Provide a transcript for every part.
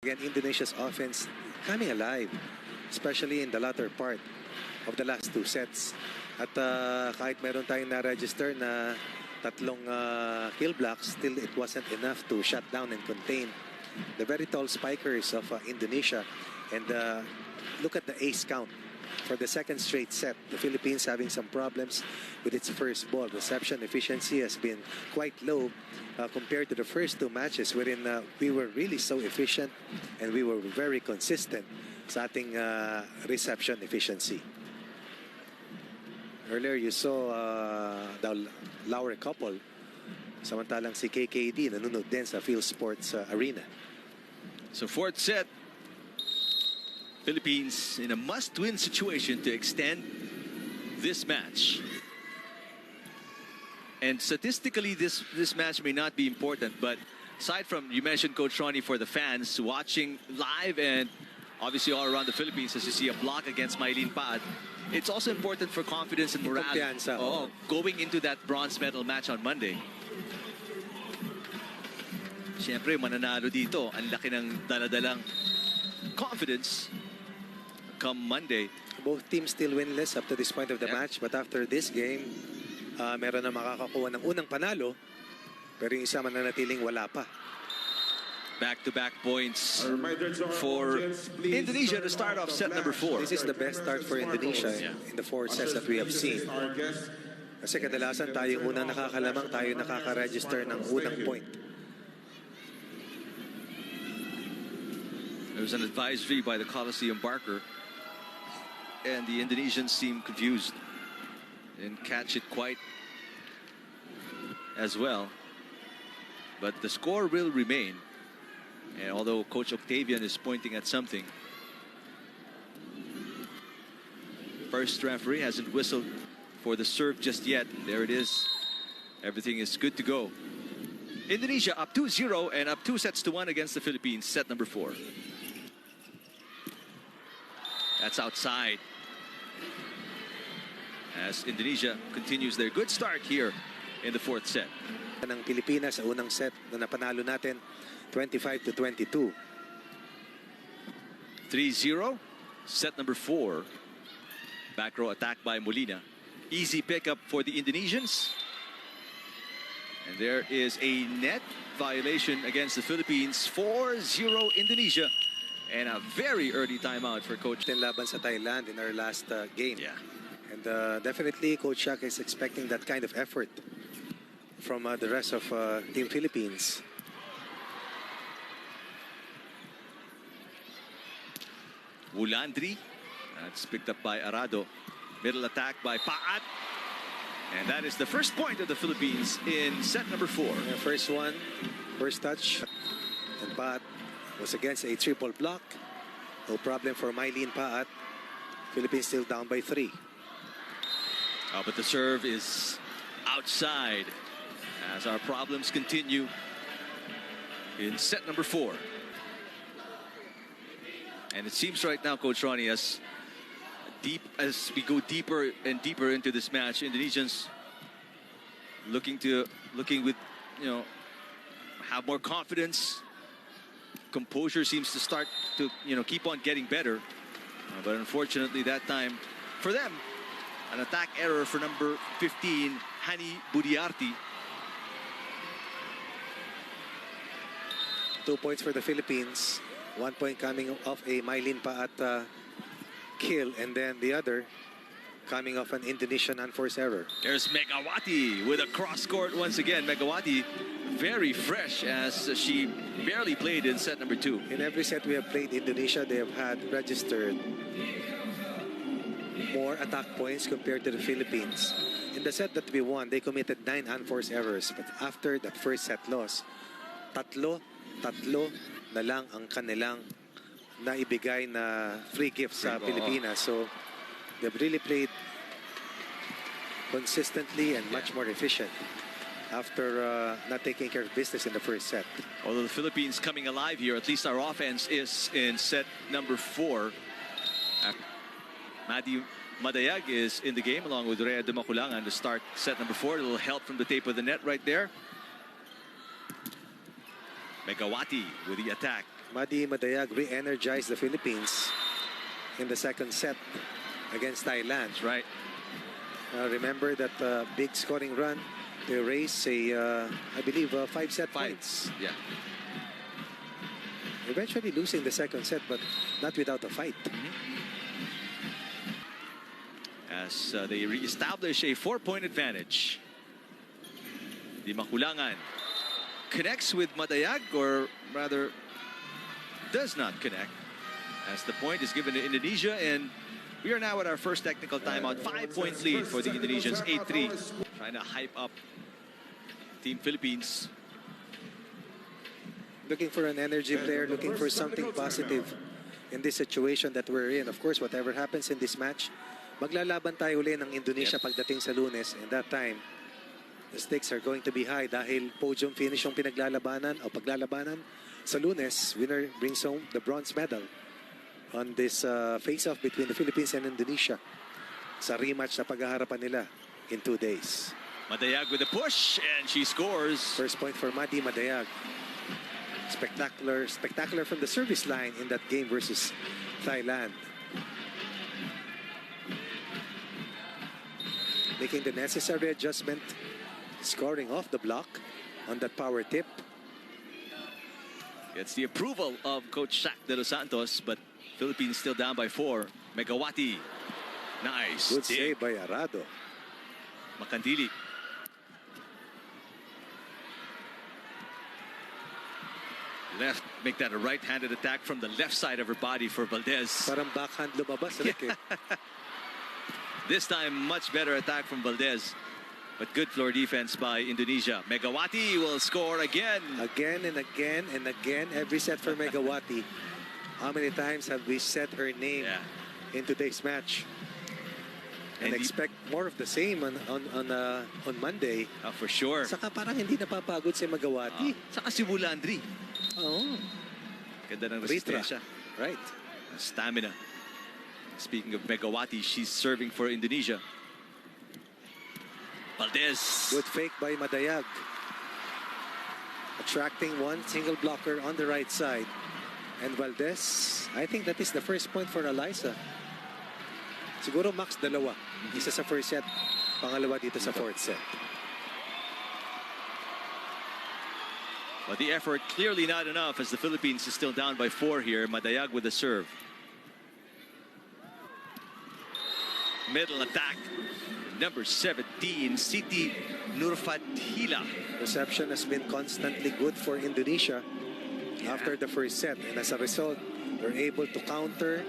Again, Indonesia's offense coming alive, especially in the latter part of the last two sets. At kahit meron tayong na-register na tatlong kill blocks, still it wasn't enough to shut down and contain the very tall spikers of Indonesia. And look at the ace count for the second straight set. The Philippines having some problems with its first ball. Reception efficiency has been quite low compared to the first two matches, wherein we were really so efficient and we were very consistent sa ating reception efficiency. Earlier you saw the Lauer couple, samantalang si KKD nanonood din sa Field Sports Arena. So fourth set, Philippines in a must-win situation to extend this match. And statistically, this match may not be important, but aside from, you mentioned Coach Ronnie, for the fans watching live and obviously all around the Philippines, as you see a block against Maylene Paat, it's also important for confidence and morale going into that bronze medal match on Monday. Siyempre, mananalo dito. Ang laki ng daladalang confidence come Monday. Both teams still winless up to this point of the match, but after this game, meron na makakakuha ng unang panalo, pero yung isa mananatiling wala pa. Back-to-back points for Indonesia to start off set number 4. This is the best start for Indonesia in the 4 sets that we have seen. Kasi kadalasan tayo unang nakakalamang, tayo nakaka-register ng unang point. There was an advisory by the Coliseum Barker, and the Indonesians seem confused and catch it quite as well. But the score will remain. And although Coach Octavian is pointing at something, first referee hasn't whistled for the serve just yet. There it is. Everything is good to go. Indonesia up 2-0 and up 2-1 against the Philippines, set number 4. That's outside, as Indonesia continues their good start here in the 4th set. Ng Pilipinas sa unang set na napanalo natin 25-22. 3-0, set number 4. Back row attack by Molina. Easy pickup for the Indonesians. And there is a net violation against the Philippines. 4-0 Indonesia. And a very early timeout for Coach. Laban sa Thailand in our last game. Yeah. And definitely Coach Shaq is expecting that kind of effort from the rest of Team Philippines. Wulandri. That's picked up by Arado. Middle attack by Paat. And that is the first point of the Philippines in set number 4. The first one, first touch. And Paat was against a triple block. No problem for Maylene Paat. Philippines still down by 3. But the serve is outside as our problems continue in set number 4. And it seems right now, Coach Ronnie, as we go deeper and deeper into this match, Indonesians looking with, have more confidence. Composure seems to start to, keep on getting better. But unfortunately, that time for them, an attack error for number 15, Hani Budiarti. 2 points for the Philippines. 1 point coming off a Maylene Paat kill, and then the other coming off an Indonesian unforced error. There's Megawati with a cross court once again. Megawati very fresh, as she barely played in set number 2. In every set we have played Indonesia, they have had registered more attack points compared to the Philippines. In the set that we won, they committed 9 unforced errors, but after the first set loss, tatlo na lang ang kanilang naibigay na free gifts sa Pilipinas. So they've really played consistently and much more efficient after not taking care of business in the first set. Although the Philippines coming alive here, at least our offense is in set number 4. Madi Madayag is in the game along with Rhea de Maculangan to start set number 4. A little help from the tape of the net right there. Megawati with the attack. Madi Madayag re-energized the Philippines in the second set against Thailand. That's right. Remember that big scoring run to erase a, I believe, 5-set points. Yeah. Eventually losing the second set, but not without a fight. As they re-establish a 4-point advantage. Di Makulangan connects with Madayag, or rather does not connect, as the point is given to Indonesia, and we are now at our first technical timeout. 5-point lead for the Indonesians, 8-3. Trying to hype up Team Philippines. Looking for an energy player, looking for something positive in this situation that we're in. Of course, whatever happens in this match, maglalaban tayo uli ng Indonesia pagdating sa Lunes, and that time, the stakes are going to be high dahil podium finish yung pinaglalabanan o paglalabanan sa Lunes. Winner brings home the bronze medal on this face-off between the Philippines and Indonesia sa rematch na paghaharapan nila in 2 days. Madayag with a push, and she scores. First point for Madi Madayag. Spectacular from the service line in that game versus Thailand. Making the necessary adjustment, scoring off the block on that power tip. Gets the approval of Coach Shaq de los Santos, but Philippines still down by 4. Megawati. Nice. Good save by Arado. Makandili. Left, make that a right-handed attack from the left side of her body for Valdez. Parang backhand lumabas, Rick, eh. This time, much better attack from Valdez. But good floor defense by Indonesia. Megawati will score again. Again and again and again. Every set for Megawati. How many times have we said her name in today's match? And expect more of the same on Monday. For sure. Saka parang hindi napapagod si Megawati. Saka si Wulandri. Oh. Ganda ng resistensya. Right. Stamina. Speaking of Megawati, she's serving for Indonesia. Valdez. Good fake by Madayag. Attracting one single blocker on the right side. And Valdez, I think that is the first point for Eliza. Siguro max dalawa. Isa sa first set, pangalawa dito sa fourth set. But the effort clearly not enough, as the Philippines is still down by 4 here. Madayag with the serve. Middle attack. Number 17, Siti Nurfathila. Reception has been constantly good for Indonesia after the first set. And as a result, we're able to counter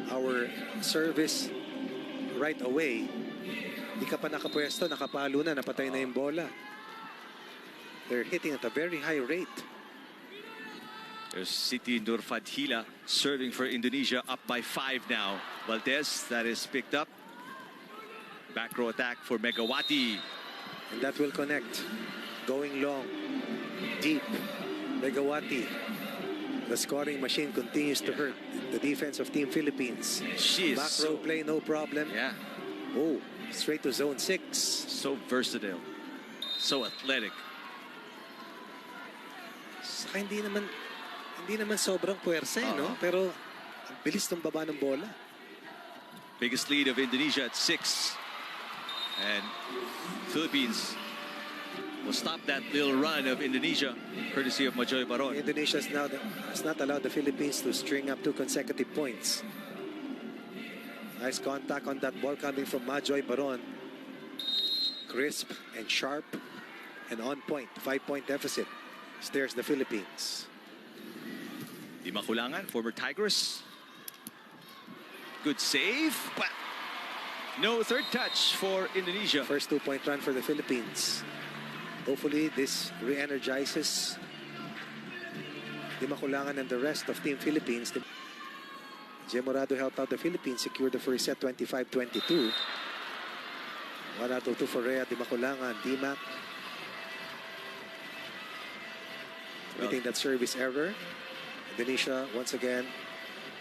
our service right away. Di ka pa nakapwesto, nakapalo na, napatay na yung bola. They're hitting at a very high rate. There's Siti Nurfathila serving for Indonesia, up by 5 now. Valdez, that is picked up. Back row attack for Megawati. And that will connect. Going long, deep. Megawati. The scoring machine continues to hurt the defense of Team Philippines. She is back row play, no problem. Yeah. Oh, straight to zone 6. So versatile. So athletic. Saka hindi naman sobrang puwersa, no? Pero ang bilis ng baba ng bola. Biggest lead of Indonesia at 6. And Philippines will stop that little run of Indonesia, courtesy of Majoy Baron. Indonesia has not allowed the Philippines to string up 2 consecutive points. Nice contact on that ball coming from Majoy Baron. Crisp and sharp and on point. 5-point deficit stares the Philippines. Di Makulangan, former Tigress. Good save, but no third touch for Indonesia. First 2-point run for the Philippines. Hopefully this re-energizes Di Makulangan and the rest of Team Philippines. Jim Morado helped out the Philippines, secured the first set 25-22. 1 out of 2 for Rhea Di Makulangan. D-Mac committing that service error. Indonesia once again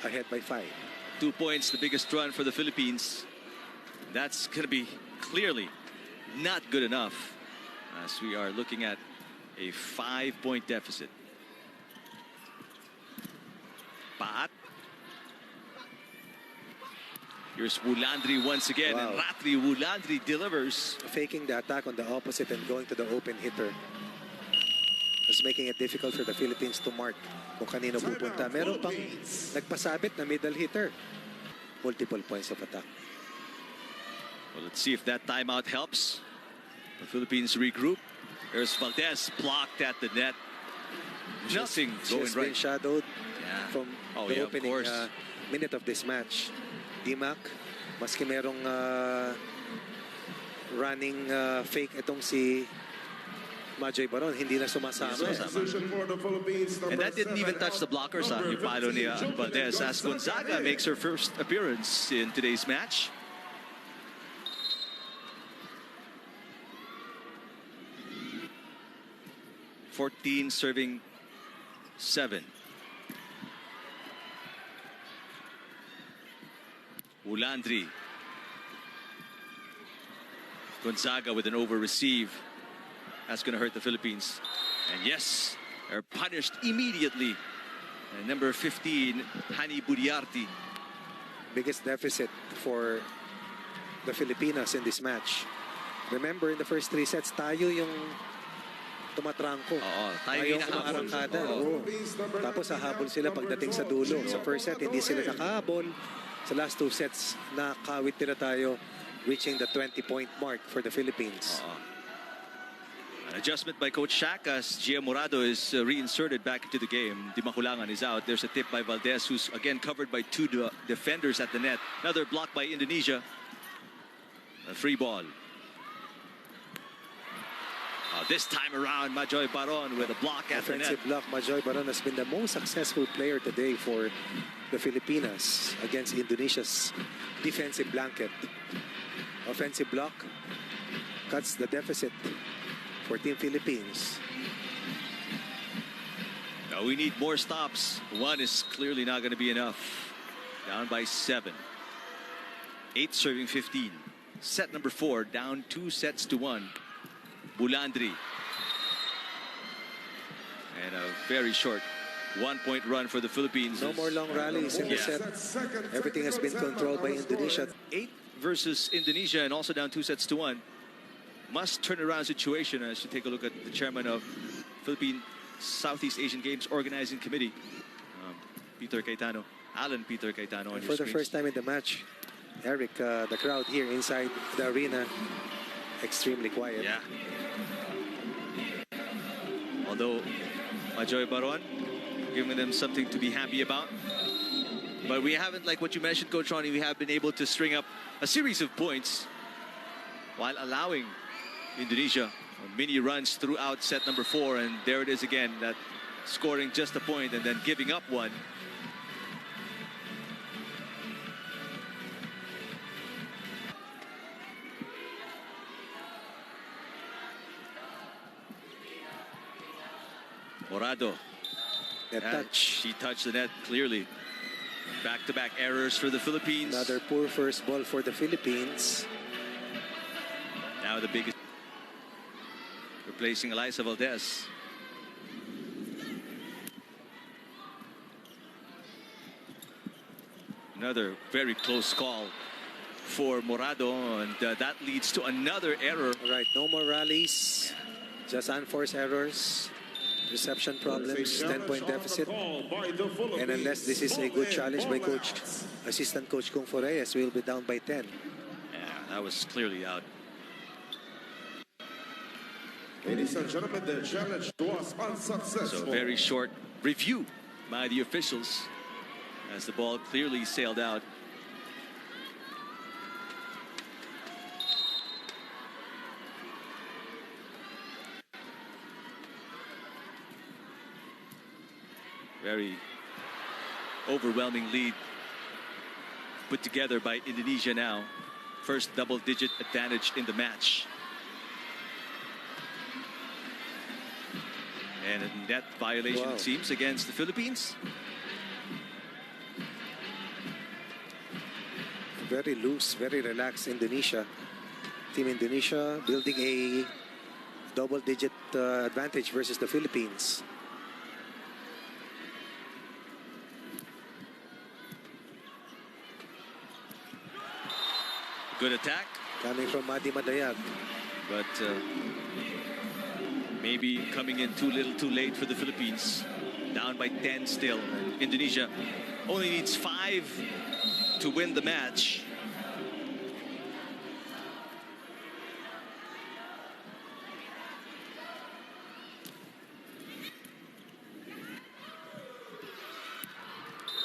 ahead by 5. 2 points, the biggest run for the Philippines. That's going to be clearly not good enough, as we are looking at a 5-point deficit. Paat. Here's Wulandri once again, and Wow. Ratri Wulandri delivers. Faking the attack on the opposite and going to the open hitter. That's making it difficult for the Philippines to mark kung kanino pupunta. Meron pang nagpasabit na middle hitter. Multiple points of attack. Well, let's see if that timeout helps. The Philippines regroup. There's Valdez blocked at the net. Nothing going She's right. been shadowed Yeah. from Oh, the yeah, of opening course. minute of this match. Dimac, maski merong running fake itong si Majoy Baron, hindi na sumasama. And that didn't even touch the blockers. Yung palo ni Valdez as Gonzaga makes her first appearance in today's match. (14 serving 7). Wulandri. Gonzaga with an over receive. That's going to hurt the Philippines. And yes, they're punished immediately. And number 15, Hani Budiarti. Biggest deficit for the Filipinas in this match. Remember, in the first 3 sets, tayo yung tumatrangko. Oo, tayo yung yung nahabol. umarangkada. Oo. Tapos hahabol sila pagdating sa dulo. Sa first set, hindi sila nakahabol. Sa last 2 sets, nakawit nila tayo, reaching the 20-point mark for the Philippines. An adjustment by Coach Shaq as Gia Morado is reinserted back into the game. Dimakulangan is out. There's a tip by Valdez, who's again covered by 2 defenders at the net. Another block by Indonesia. A free ball. This time around, Majoy Baron with a block at the net. Offensive block. Majoy Baron has been the most successful player today for the Filipinas against Indonesia's defensive blanket. Offensive block cuts the deficit for Team Philippines. Now we need more stops. 1 is clearly not going to be enough. Down by 7. 8 serving 15. Set number 4, down 2 sets to 1. Wulandri. And a very short 1-point run for the Philippines. No more long rallies in the set. Everything has been controlled by Indonesia. 8 versus Indonesia, and also down 2 sets to 1. Must turn around situation as you take a look at the chairman of Philippine Southeast Asian Games Organizing Committee, Peter Cayetano, Alan Peter Cayetano. And for the first time in the match, Eric, the crowd here inside the arena, extremely quiet. Yeah. Although Majoy Baron giving them something to be happy about. But we haven't, like what you mentioned, Coach Ronnie, we have been able to string up a series of points while allowing Indonesia mini runs throughout set number 4. And there it is again, that scoring just a point and then giving up 1. Morado. Net touch. She touched the net clearly. Back-to-back errors for the Philippines. Another poor first ball for the Philippines. Now the biggest. Replacing Eliza Valdez. Another very close call for Morado, and that leads to another error. All right, no more rallies. Just unforced errors. Reception problems, 10-point deficit. And unless this is a good challenge by Assistant Coach Kung Fu Reyes, we'll be down by 10. Yeah, that was clearly out. Ladies and gentlemen, the challenge was unsuccessful. So very short review by the officials as the ball clearly sailed out. Very overwhelming lead put together by Indonesia now. First double-digit advantage in the match. And a net violation, Wow. it seems, against the Philippines. Very loose, very relaxed Indonesia. Team Indonesia building a double-digit advantage versus the Philippines. Good attack. Coming from Madi Madayag. But maybe coming in too little, too late for the Philippines. Down by 10 still. And Indonesia only needs 5 to win the match.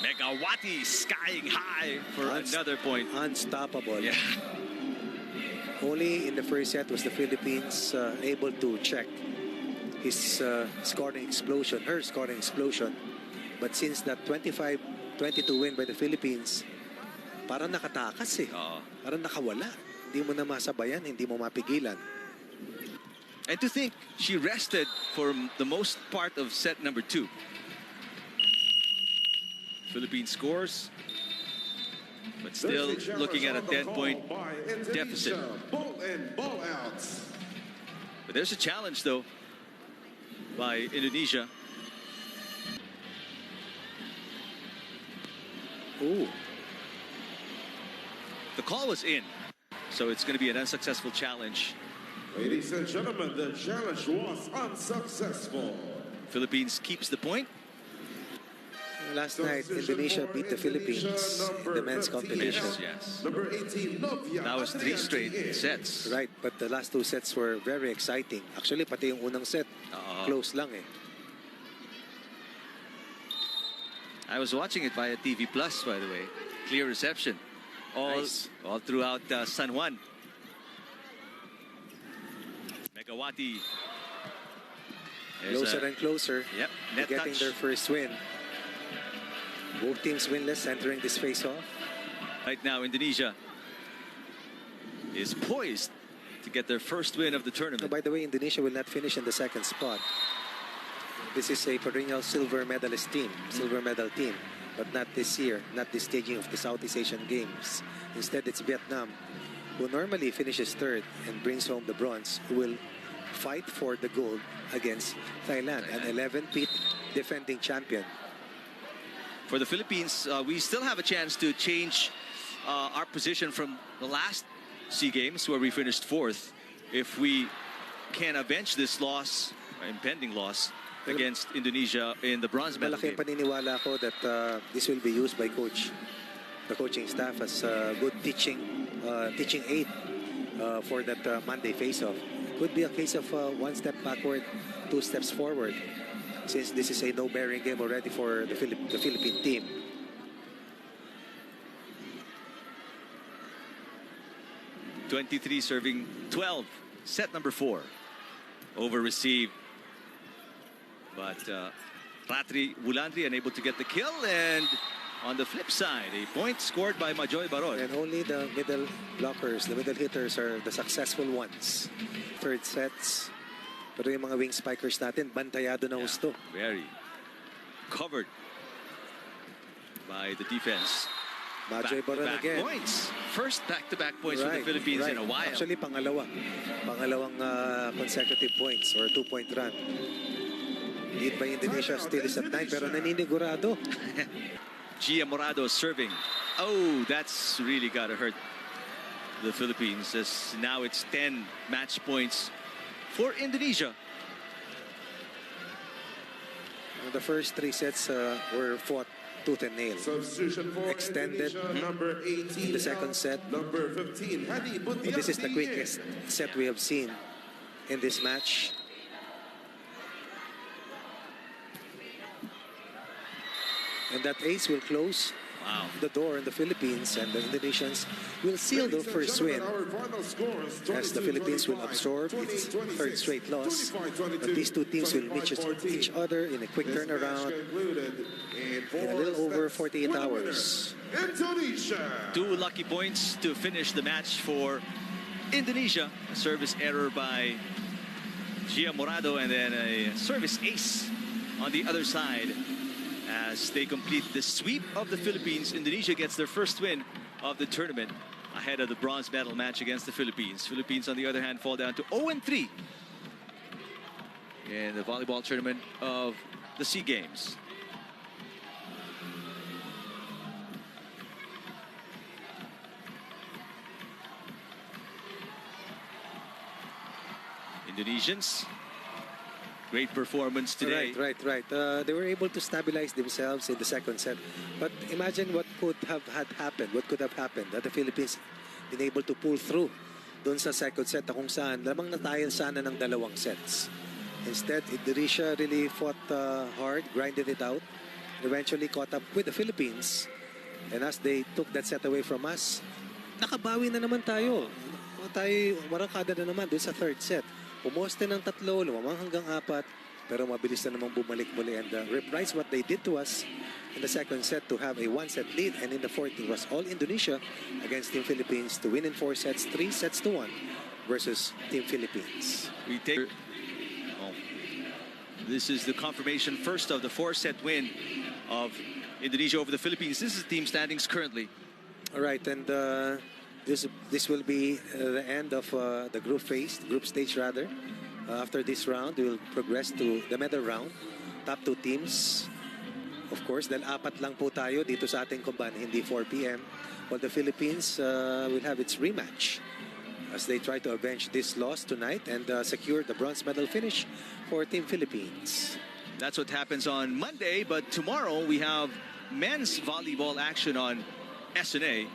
Megawati skying high for another point. Unstoppable. Yeah. Only in the first set was the Philippines able to check his scoring explosion, her scoring explosion. But since that 25-22 win by the Philippines, parang nakatakas eh. Parang nakawala. Hindi mo na masabayan, hindi mo mapigilan. And to think, she rested for the most part of set number 2. Philippines scores, but still looking at a 10-point deficit. But there's a challenge, though, by Indonesia. Ooh. The call was in, so it's going to be an unsuccessful challenge. Ladies and gentlemen, the challenge was unsuccessful. Philippines keeps the point. Last night, Indonesia beat the Philippines in the men's competition. Yes. Number 18, Novia. That was 3 straight sets. Right, but the last 2 sets were very exciting. Actually, pati yung unang set, close lang eh. I was watching it via TV Plus, by the way. Clear reception. All throughout San Juan. Megawati. Closer and closer. Yep, to net getting touch. their first win. Both teams winless entering this face-off. Right now, Indonesia is poised to get their first win of the tournament. Oh, by the way, Indonesia will not finish in the second spot. This is a perennial silver medalist team, silver medal team, but not this year, not this staging of the Southeast Asian Games. Instead, it's Vietnam, who normally finishes third and brings home the bronze, who will fight for the gold against Thailand, an 11-peat defending champion. For the Philippines, we still have a chance to change our position from the last SEA Games, where we finished 4th, if we can avenge this loss, impending loss, against Indonesia in the bronze medal game. Malaking paniniwala ko that this will be used by the coaching staff as good teaching aid for that Monday face-off. Could be a case of 1 step backward, 2 steps forward, since this is a no-bearing game already for the Philippine team. (23 serving 12). Set number 4. Over received. But Ratri Wulandri unable to get the kill. And on the flip side, a point scored by Majoy Baron. And only the middle blockers, the middle hitters are the successful ones. Third sets. Pero yung mga wing spikers natin, bantayado na gusto. Very covered by the defense. Majoy Baron again. Points. First back-to-back points for the Philippines in a while. Actually, pangalawang consecutive points or 2-point run. Lead by Indonesia still is at 9, pero naninigurado. Gia Morado serving. Oh, that's really got to hurt the Philippines, as now it's 10 match points for Indonesia. The first 3 sets were fought tooth and nail. Substitution for Extended number 18, the second set. Number 15, Hadi Bundia. This is the quickest set we have seen in this match. And that ace will close the door in the Philippines, and the Indonesians will seal their first win, as the Philippines will absorb its 3rd straight loss. But these 2 teams will meet each other in a quick turnaround in a little over 48 hours. Indonesia. 2 lucky points to finish the match for Indonesia. A service error by Gia Morado, and then a service ace on the other side. As they complete the sweep of the Philippines, Indonesia gets their first win of the tournament ahead of the bronze medal match against the Philippines. Philippines, on the other hand, fall down to 0-3 in the volleyball tournament of the SEA Games. Indonesians, great performance today. Right. They were able to stabilize themselves in the second set. But imagine what could have happened. What could have happened that the Philippines been able to pull through doon sa second set na kung saan lamang natayan sana ng dalawang sets. Instead, Indonesia really fought hard, grinded it out, eventually caught up with the Philippines. And as they took that set away from us, nakabawi na naman tayo. Tayo marakada na naman doon sa third set. Pumoste ng 3, lumamang hanggang 4, pero mabilis na namang bumalik muli and reprise what they did to us in the second set to have a 1-set lead, and in the fourth it was all Indonesia against Team Philippines to win in 4 sets, 3-1 versus Team Philippines. We take. This is the confirmation first of the 4-set win of Indonesia over the Philippines. This is the team standings currently. All right, and this will be the end of the group stage rather. After this round, we will progress to the medal round. Top 2 teams, of course, dahil 4 lang po tayo dito sa ating kumban, hindi 4 p.m. While the Philippines will have its rematch as they try to avenge this loss tonight and secure the bronze medal finish for Team Philippines. That's what happens on Monday, but tomorrow we have men's volleyball action on SNA.